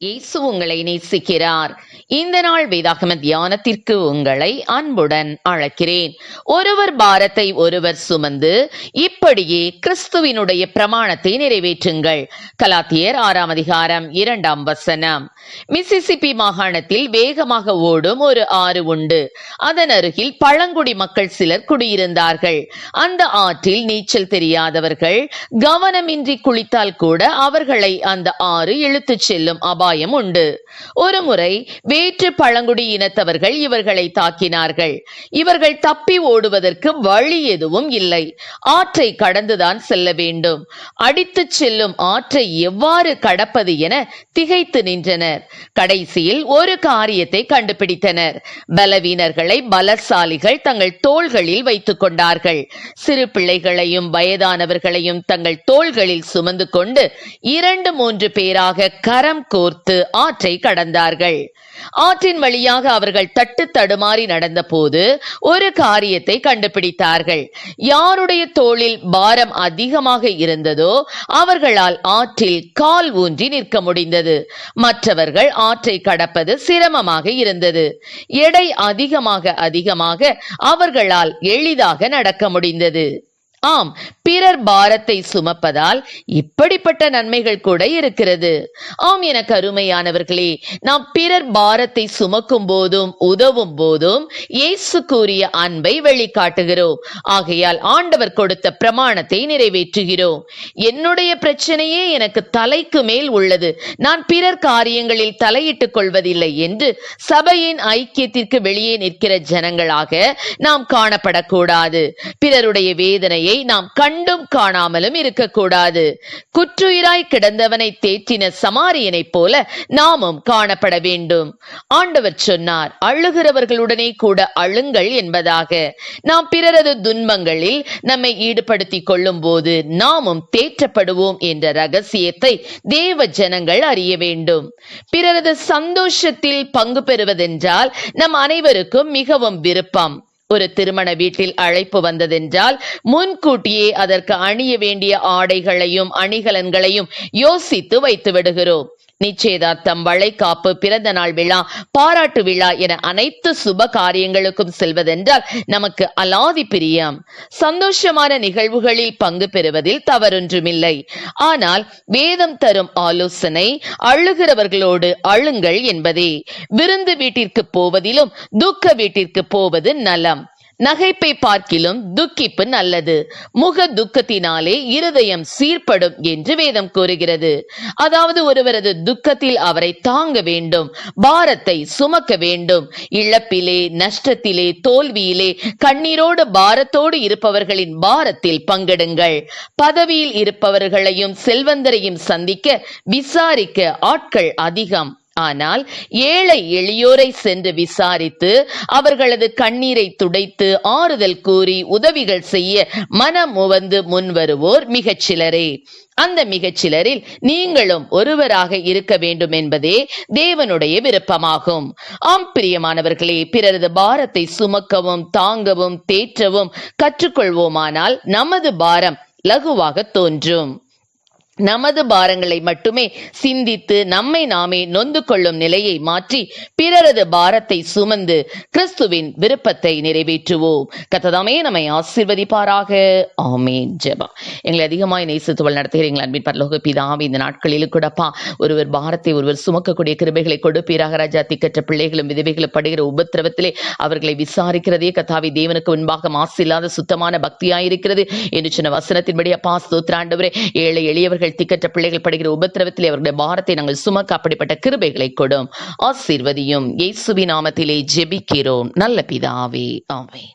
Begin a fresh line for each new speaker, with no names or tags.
இயேசு உங்களை நேசிக்கிறார். இந்த நாள் வேதாகம தியானத்திற்கு உங்களை அன்புடன் அழைக்கிறேன். ஒருவர் பாரத்தை ஒருவர் சுமந்து இப்படியே கிறிஸ்துவினுடைய பிரமாணத்தை நிறைவேற்றுங்கள். கலாத்தியர் 6 அதிகாரம் 2 வசனம். மிசிசிப்பி மாகாணத்தில் வேகமாக ஓடும் ஒரு ஆறு உண்டு. அதன் அருகில் பழங்குடி மக்கள் சிலர் குடியிருந்தார்கள். அந்த ஆற்றில் நீச்சல் தெரியாதவர்கள் கவனமின்றி குளித்தால் கூட அவர்களை அந்த ஆறு இழுத்துச் செல்லும் அபாயம் உண்டு. ஒரு முறை வேற்று பழங்குடி இனத்தவர்கள் இவர்களை தாக்கினார்கள். இவர்கள் தப்பி ஓடுவதற்கு வழி எதுவும் இல்லை. ஆற்றை கடந்துதான் செல்ல வேண்டும். அடித்துச் செல்லும் ஆற்றை எவ்வாறு கடப்பது என திகைத்து நின்றனர். கடைசியில் ஒரு காரியத்தை கண்டுபிடித்தனர். பலவீனர்களை பலசாலிகள் தங்கள் தோள்களில் வைத்துக் கொண்டார்கள். சிறு பிள்ளைகளையும் வயதானவர்களையும் தங்கள் தோள்களில் சுமந்து கொண்டு 2-3 பேராக கரம் கோர்த்து ஆற்றை கடந்தார்கள். ஆற்றின் வழியாக அவர்கள் தட்டு தடுமாறி நடந்த போது ஒரு காரியத்தை கண்டுபிடித்தார்கள். யாருடைய தோளில் பாரம் அதிகமாக இருந்ததோ அவர்களால் ஆற்றில் கால் ஊன்றி நிற்க முடிந்தது. மற்றவர்கள் ஆற்றை கடப்பது சிரமமாக இருந்தது. எடை அதிகமாக அவர்களால் எளிதாக நடக்க முடிந்தது. ஆம், பிறர் பாரத்தை சுமப்பதால் இப்படிப்பட்ட நன்மைகள் கூட இருக்கிறது. ஆம், எனக்கு அருமையானவர்களே, நாம் பிறர் பாரத்தை சுமக்கும் போதும் உதவும் போதும் இயேசு கூறிய அன்பை வெளிக்காட்டுகிறோம். ஆகையால் ஆண்டவர் கொடுத்த பிரமாணத்தை நிறைவேற்றுகிறோம். என்னுடைய பிரச்சனையே எனக்கு தலைக்கு மேல் உள்ளது, நான் பிறர் காரியங்களில் தலையிட்டுக் கொள்வதில்லை என்று சபையின் ஐக்கியத்திற்கு வெளியே நிற்கிற ஜனங்களாக நாம் காணப்படக்கூடாது. பிறருடைய வேதனையை நாம் கண்டும் காணாமலும் இருக்கக்கூடாது. குற்றுயிராய் கிடந்தவனை தேற்றின சமாரியனைப் போல நாமும் காணப்பட வேண்டும். ஆண்டவர் சொன்னார், அழுகிறவர்களுடனே கூட அழுங்கள் என்பதாக. நாம் பிறரது துன்பங்களில் நம்மை ஈடுபடுத்திக் கொள்ளும் போது நாமும் தேற்றப்படுவோம் என்ற ரகசியத்தை தேவ ஜனங்கள் அறிய வேண்டும். பிறரது சந்தோஷத்தில் பங்கு பெறுவதென்றால் நம் அனைவருக்கும் மிகவும் விருப்பம். ஒரு திருமண வீட்டில் அழைப்பு வந்ததென்றால் முன்கூட்டியே அதற்கு அணிய வேண்டிய ஆடைகளையும் அணிகலன்களையும் யோசித்து வைத்து விடுகிறோம். நிச்சயதார்த்தம், வளைகாப்பு, பிறந்த நாள் விழா, பாராட்டு விழா என அனைத்து சுப காரியங்களுக்கும் செல்வதென்றால் நமக்கு அலாதி பிரியம். சந்தோஷமான நிகழ்வுகளில் பங்கு பெறுவதில் தவறொன்றுமில்லை. ஆனால் வேதம் தரும் ஆலோசனை அழுகிறவர்களோடு அழுங்கள் என்பதே. விருந்து வீட்டிற்கு போவதிலும் துக்க வீட்டிற்கு போவது நலம். நகைப்பை பார்க்கிலும் துக்கிப்பு நல்லது. முக துக்கத்தினாலே இருதயம் சீர்படும் என்று வேதம் கூறுகிறது. அதாவது ஒருவரது துக்கத்தில் அவரை தாங்க வேண்டும், பாரத்தை சுமக்க வேண்டும். இழப்பிலே, நஷ்டத்திலே, தோல்வியிலே கண்ணீரோடு பாரத்தோடு இருப்பவர்களின் பாரத்தில் பங்கெடுங்கள். பதவியில் இருப்பவர்களையும் செல்வந்தரையும் சந்திக்க விசாரிக்க ஆட்கள் அதிகம். ஆனால் ஏழை எளியோரை சென்று விசாரித்து அவர்களது கண்ணீரை துடைத்து ஆறுதல் கூறி உதவிகள் செய்ய மனம் உவந்து முன்வருவோர் மிகச்சிலரே. அந்த மிகச்சிலரில் நீங்களும் ஒருவராக இருக்க வேண்டும் என்பதே தேவனுடைய விருப்பமாகும். ஆம் பிரியமானவர்களே, பிறரது பாரத்தை சுமக்கவும் தாங்கவும் தேற்றவும் கற்றுக்கொள்வோமானால் நமது பாரம் லகுவாக தோன்றும். நமது பாரங்களை மட்டுமே சிந்தித்து நம்மை நாமே நொந்து கொள்ளும் நிலையை மாற்றி பிறரது பாரத்தை சுமந்து கிறிஸ்துவின் விருப்பத்தை நிறைவேற்றுவோம். கர்த்தர் நம்மை ஆசீர்வதிப்பாராக. ஆமென். ஜெபம். எங்களை அதிகமாய் நேசித்து நடத்துகிறீர்கள் அன்பின் பரலோக பிதாவே, இந்த நாட்களிலும் கூடப்பா ஒருவர் பாரத்தை ஒருவர் சுமக்கக்கூடிய கிருபைகளை கொடுப்பீராக ராஜா. திக்கற்ற பிள்ளைகளும் விதவைகளும் படுகிற உபத்திரவத்திலே அவர்களை விசாரிக்கிறதே கர்த்தாவே தேவனுக்கு முன்பாக மாசில்லாத சுத்தமான பக்தியாயிருக்கிறது என்று சொன்ன வசனத்தின்படி அப்பா ஸ்தோத்திர ஆண்டவரே. ஏழை எளியவர்கள் திக்கற்ற பிள்ளைகள் படுகிற உபத்திரவத்திலே அவருடைய பாரத்தை நாங்கள் சுமக்க அப்படிப்பட்ட கிருபைகளை கொடும். ஆசீர்வதியும். இயேசுவின் நாமத்திலே ஜெபிக்கிறோம் நல்ல பிதாவே. ஆமென்.